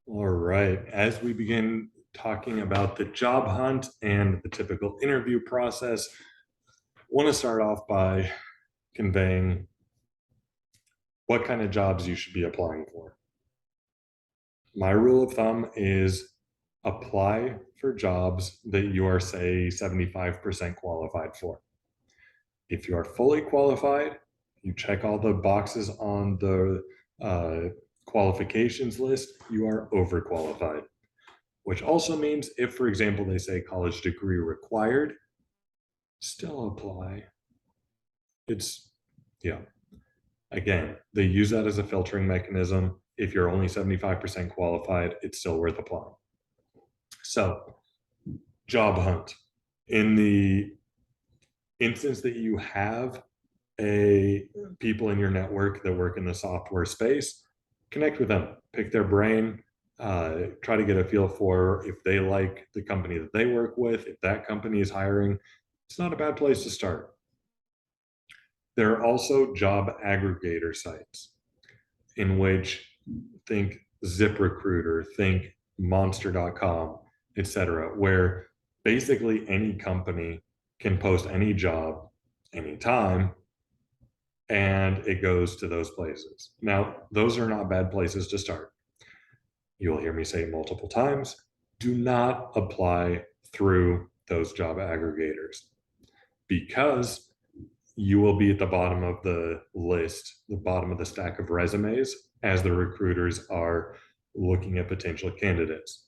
All right. As we begin talking about the job hunt and the typical interview process, I want to start off by conveying what kind of jobs you should be applying for. My rule of thumb is apply for jobs that you are, say, 75% qualified for. If you are fully qualified, you check all the boxes on the uh, qualifications list, you are overqualified. Which also means if, for example, they say college degree required, still apply. It's, yeah, again, they use that as a filtering mechanism. If you're only 75% qualified, it's still worth applying. So, job hunt. In the instance that you have a people in your network that work in the software space, connect with them, pick their brain, try to get a feel for if they like the company that they work with, if that company is hiring. It's not a bad place to start. There are also job aggregator sites in which think ZipRecruiter, think monster.com, etc., where basically any company can post any job anytime and it goes to those places. Now, those are not bad places to start. You'll hear me say multiple times, do not apply through those job aggregators because you will be at the bottom of the list, the bottom of the stack of resumes as the recruiters are looking at potential candidates.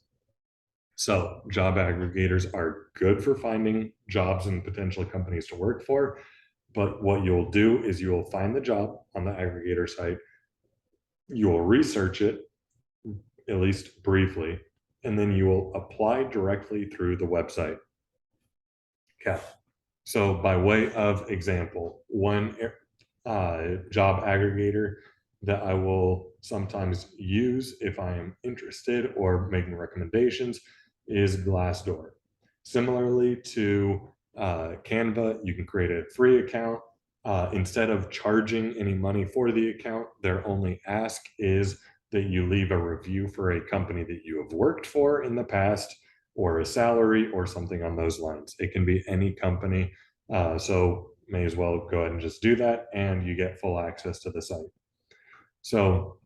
So, job aggregators are good for finding jobs and potential companies to work for. But what you'll do is you'll find the job on the aggregator site, you'll research it, at least briefly, and then you will apply directly through the website. Okay. So, by way of example, one job aggregator that I will sometimes use if I am interested or making recommendations is Glassdoor. Similarly to Canva, you can create a free account. Instead of charging any money for the account, their only ask is that you leave a review for a company that you have worked for in the past, or a salary, or something on those lines. It can be any company. So may as well go ahead and just do that, and you get full access to the site. So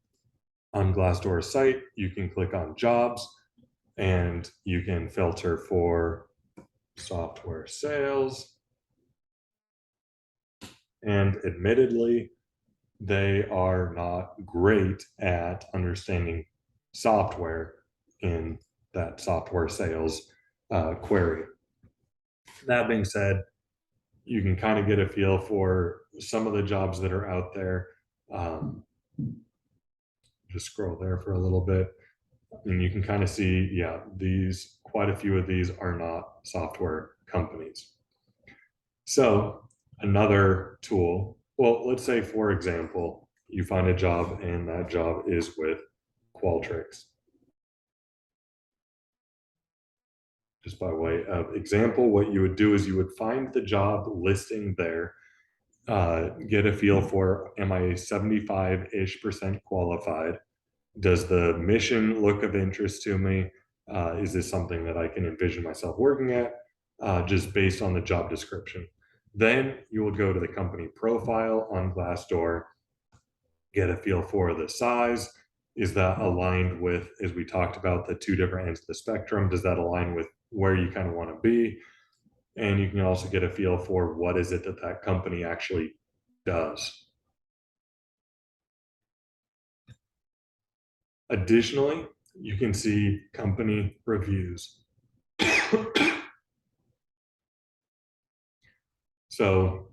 on Glassdoor's site, you can click on jobs and you can filter for software sales. And admittedly, they are not great at understanding software in that software sales query. That being said, you can kind of get a feel for some of the jobs that are out there. Um, just scroll there for a little bit, and you can kind of see, yeah, these quite a few of these are not software companies. So another tool, well, let's say, for example, you find a job and that job is with Qualtrics. Just by way of example, what you would do is you would find the job listing there, get a feel for, am I 75-ish% qualified? Does the mission look of interest to me? Is this something that I can envision myself working at, just based on the job description? Then you will go to the company profile on Glassdoor, get a feel for the size. Is that aligned with, as we talked about, the two different ends of the spectrum? Does that align with where you kind of want to be? And you can also get a feel for what is it that that company actually does. Additionally, you can see company reviews. So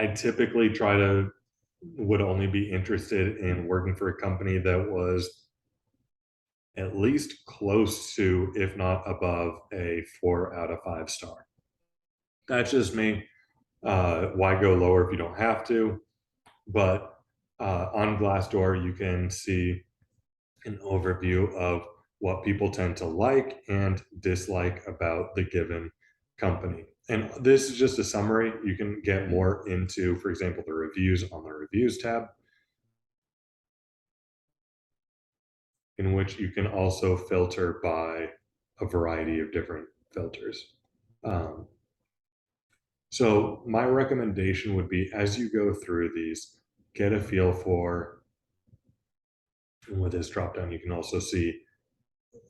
I typically would only be interested in working for a company that was at least close to, if not above, a 4 out of 5 star. That's just me. Why go lower if you don't have to? But on Glassdoor, you can see an overview of what people tend to like and dislike about the given company. And this is just a summary. You can get more into, for example, the reviews on the reviews tab. in which you can also filter by a variety of different filters. So my recommendation would be, as you go through these, get a feel for, and with this dropdown, you can also see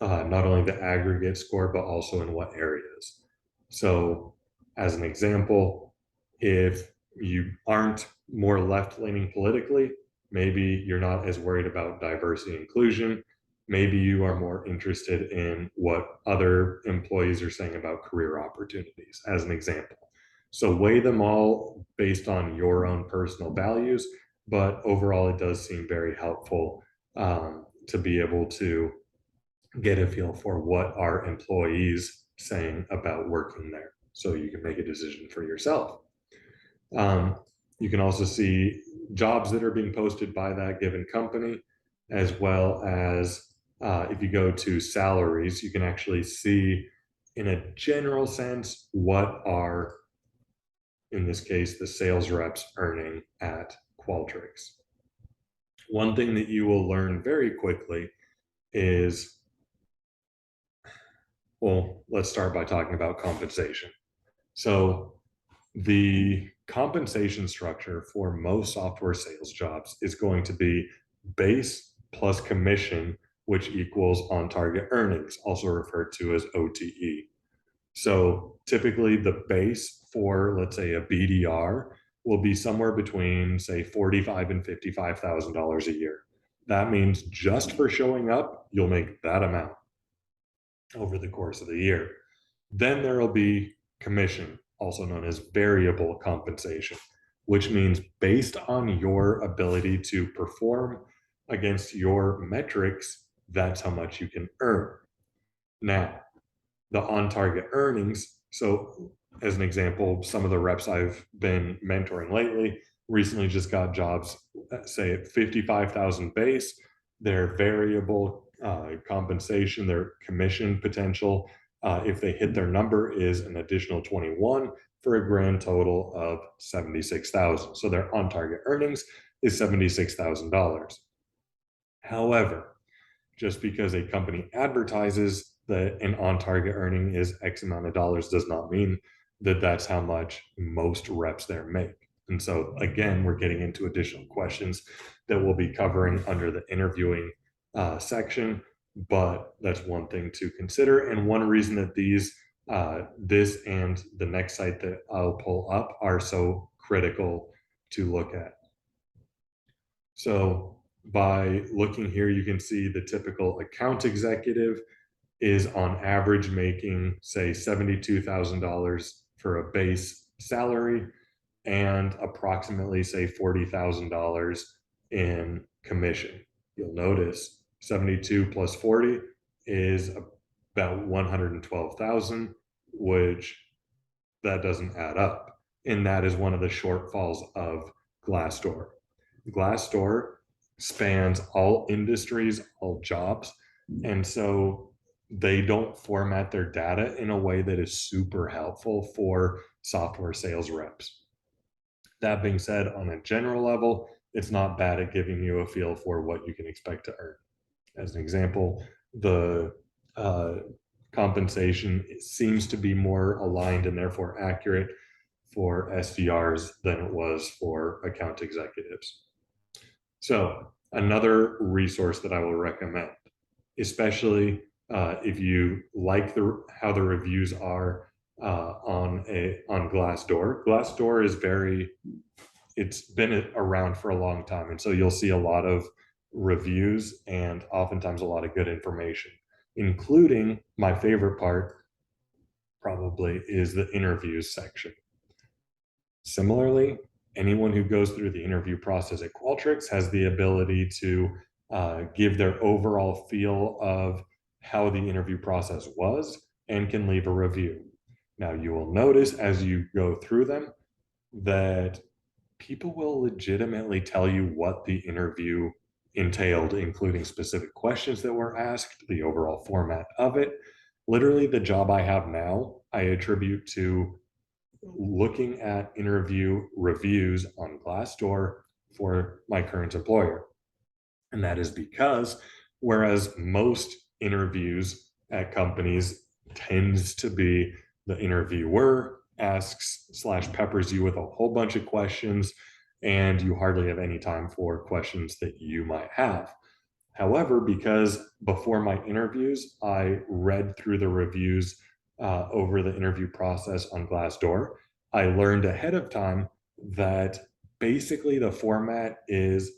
not only the aggregate score, but also in what areas. So as an example, if you aren't more left-leaning politically, maybe you're not as worried about diversity and inclusion. Maybe you are more interested in what other employees are saying about career opportunities, as an example. So weigh them all based on your own personal values, but overall, it does seem very helpful to be able to get a feel for what are employees saying about working there, so you can make a decision for yourself. You can also see jobs that are being posted by that given company, as well as if you go to salaries, you can actually see in a general sense what are, in this case, the sales reps earning at Qualtrics. One thing that you will learn very quickly is, well, let's start by talking about compensation. So the compensation structure for most software sales jobs is going to be base plus commission, which equals on target earnings, also referred to as OTE. So typically the base for, let's say, a BDR will be somewhere between, say, $45,000 and $55,000 a year. That means just for showing up, you'll make that amount over the course of the year. Then there will be commission, also known as variable compensation, which means based on your ability to perform against your metrics, that's how much you can earn. Now, the on-target earnings. So as an example, some of the reps I've been mentoring lately recently just got jobs, say at 55,000 base, their variable compensation, their commission potential, if they hit their number, is an additional 21 for a grand total of 76,000. So their on-target earnings is $76,000. However, just because a company advertises that an on-target earning is X amount of dollars does not mean that that's how much most reps there make. And so again, we're getting into additional questions that we'll be covering under the interviewing section, but that's one thing to consider. And one reason that this and the next site that I'll pull up are so critical to look at. So by looking here, you can see the typical account executive is on average making, say, $72,000 for a base salary and approximately, say, $40,000 in commission. You'll notice 72 plus 40 is about 112,000, which that doesn't add up. And that is one of the shortfalls of Glassdoor. Glassdoor spans all industries, all jobs, and so they don't format their data in a way that is super helpful for software sales reps. That being said, on a general level, it's not bad at giving you a feel for what you can expect to earn. As an example, the compensation seems to be more aligned and therefore accurate for SDRs than it was for account executives. So another resource that I will recommend, especially if you like how the reviews are on Glassdoor. Glassdoor is it's been around for a long time, and so you'll see a lot of reviews and oftentimes a lot of good information, including my favorite part probably is the interviews section. Similarly, anyone who goes through the interview process at Qualtrics has the ability to give their overall feel of how the interview process was and can leave a review. Now, you will notice as you go through them that people will legitimately tell you what the interview entailed, including specific questions that were asked, the overall format of it. Literally, the job I have now, I attribute to looking at interview reviews on Glassdoor for my current employer. And that is because Whereas most interviews at companies tends to be the interviewer asks / peppers you with a whole bunch of questions, and you hardly have any time for questions that you might have. However, because before my interviews, I read through the reviews over the interview process on Glassdoor, I learned ahead of time that basically the format is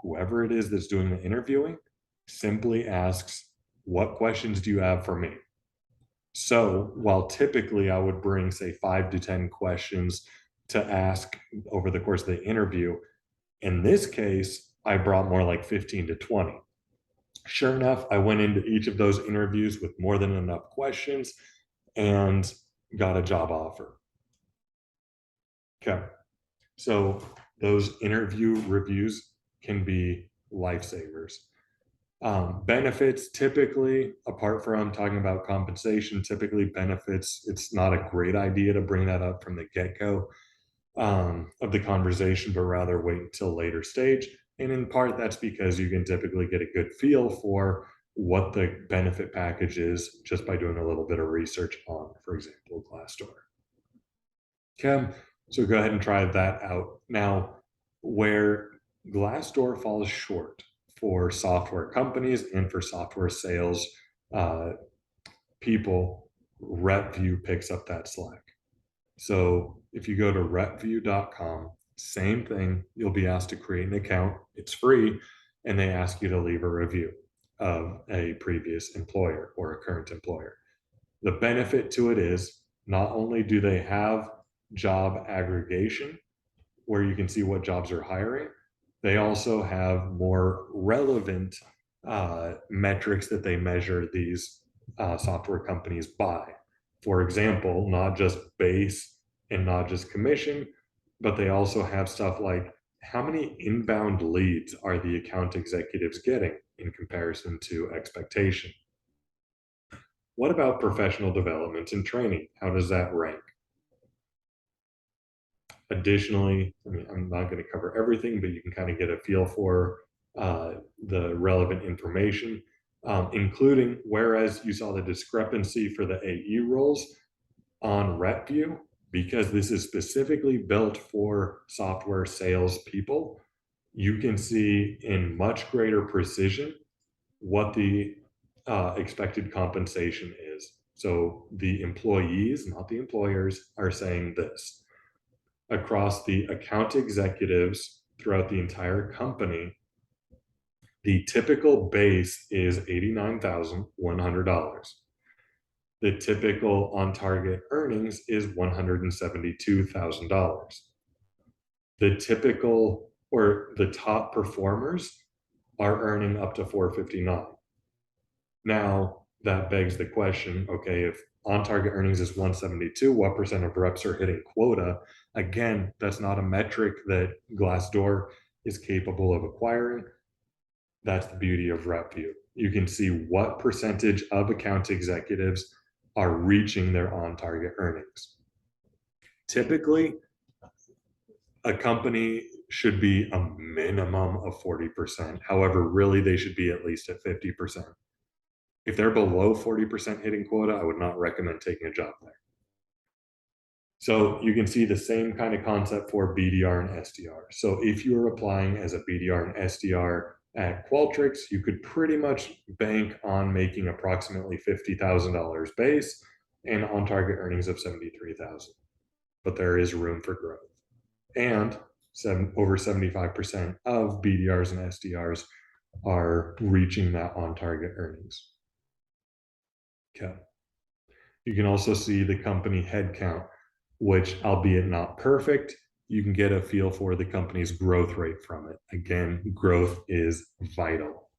whoever it is that's doing the interviewing simply asks, "What questions do you have for me?" So while typically I would bring, say, 5 to 10 questions to ask over the course of the interview, in this case, I brought more like 15 to 20. Sure enough, I went into each of those interviews with more than enough questions and got a job offer. Okay. So those interview reviews can be lifesavers. Benefits, typically, apart from talking about compensation, typically benefits, it's not a great idea to bring that up from the get-go of the conversation, but rather wait until later stage. And in part, that's because you can typically get a good feel for what the benefit package is just by doing a little bit of research on, for example, Glassdoor. Okay, so go ahead and try that out. Now, where Glassdoor falls short for software companies and for software sales people, RepView picks up that slack. So if you go to repview.com, same thing, you'll be asked to create an account. It's free, and they ask you to leave a review of a previous employer or a current employer. The benefit to it is not only do they have job aggregation where you can see what jobs are hiring, they also have more relevant metrics that they measure these software companies by. For example, not just base and not just commission, but they also have stuff like how many inbound leads are the account executives getting in comparison to expectation? What about professional development and training? How does that rank? Additionally, I mean, I'm not going to cover everything, but you can kind of get a feel for the relevant information, including whereas you saw the discrepancy for the AE roles on RepView, because this is specifically built for software sales people, you can see in much greater precision what the expected compensation is. So the employees, not the employers, are saying this. Across the account executives throughout the entire company, the typical base is $89,100. The typical on-target earnings is $172,000. The typical or the top performers are earning up to $459,000. Now, that begs the question, okay, if on-target earnings is 172, what percent of reps are hitting quota? Again, that's not a metric that Glassdoor is capable of acquiring. That's the beauty of RepView. You can see what percentage of account executives are reaching their on-target earnings. Typically, a company should be a minimum of 40%. However, really they should be at least at 50%. If they're below 40% hitting quota, I would not recommend taking a job there. So you can see the same kind of concept for BDR and SDR. So if you're applying as a BDR and SDR at Qualtrics, you could pretty much bank on making approximately $50,000 base and on-target earnings of $73,000. But there is room for growth. And over 75% of BDRs and SDRs are reaching that on-target earnings. Okay. You can also see the company headcount, which, albeit not perfect, you can get a feel for the company's growth rate from it. Again, growth is vital.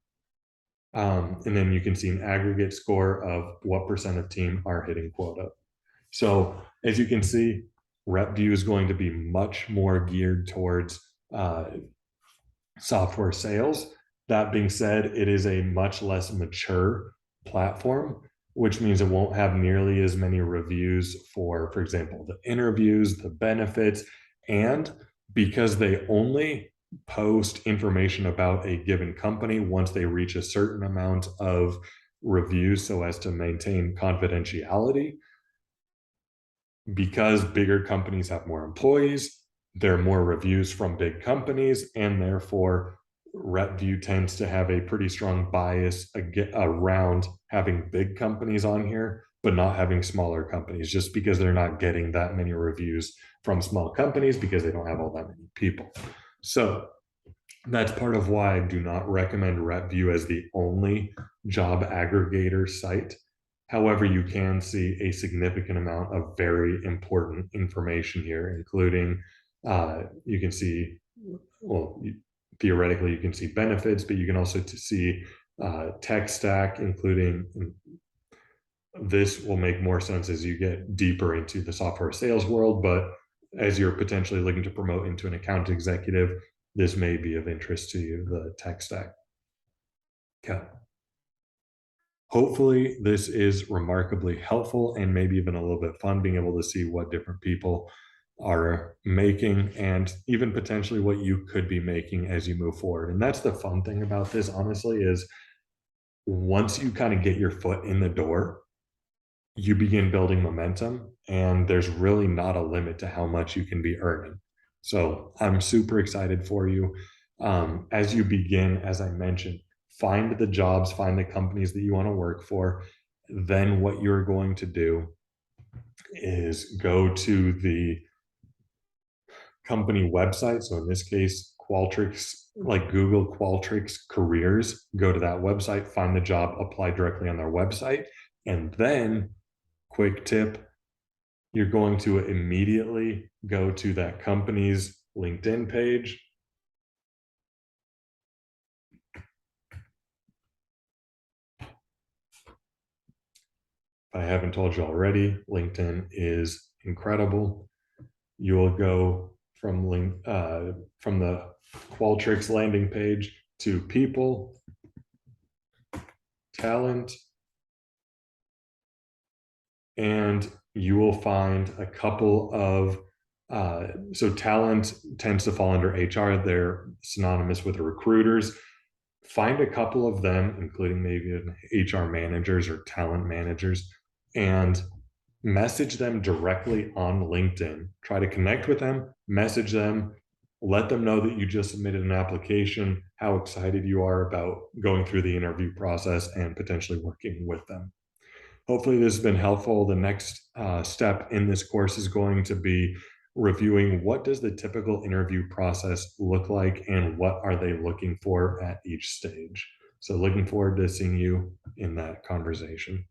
And then you can see an aggregate score of what percent of team are hitting quota. So as you can see, RepView is going to be much more geared towards software sales. That being said, it is a much less mature platform, which means it won't have nearly as many reviews for example, the interviews, the benefits, and because they only post information about a given company once they reach a certain amount of reviews so as to maintain confidentiality. Because bigger companies have more employees, there are more reviews from big companies, and therefore RepView tends to have a pretty strong bias around having big companies on here, but not having smaller companies, just because they're not getting that many reviews from small companies because they don't have all that many people. So that's part of why I do not recommend RepView as the only job aggregator site. However, you can see a significant amount of very important information here, including you can see, well, theoretically, you can see benefits, but you can also see tech stack, including this will make more sense as you get deeper into the software sales world. But as you're potentially looking to promote into an account executive, this may be of interest to you, the tech stack. Okay. Hopefully this is remarkably helpful and maybe even a little bit fun, being able to see what different people are making and even potentially what you could be making as you move forward. And that's the fun thing about this, honestly, is once you kind of get your foot in the door, you begin building momentum, and there's really not a limit to how much you can be earning. So I'm super excited for you. As you begin, as I mentioned, find the jobs, find the companies that you want to work for. Then what you're going to do is go to the company website. So in this case, Qualtrics, like Google Qualtrics careers, go to that website, find the job, apply directly on their website. And then, quick tip, you're going to immediately go to that company's LinkedIn page. If I haven't told you already, LinkedIn is incredible. You will go from the Qualtrics landing page to people, talent, and you will find a couple of so talent tends to fall under HR. They're synonymous with the recruiters. Find a couple of them, including maybe HR managers or talent managers, and message them directly on LinkedIn. Try to connect with them, message them, let them know that you just submitted an application, how excited you are about going through the interview process and potentially working with them. Hopefully this has been helpful. The next step in this course is going to be reviewing what does the typical interview process look like and what are they looking for at each stage. So looking forward to seeing you in that conversation.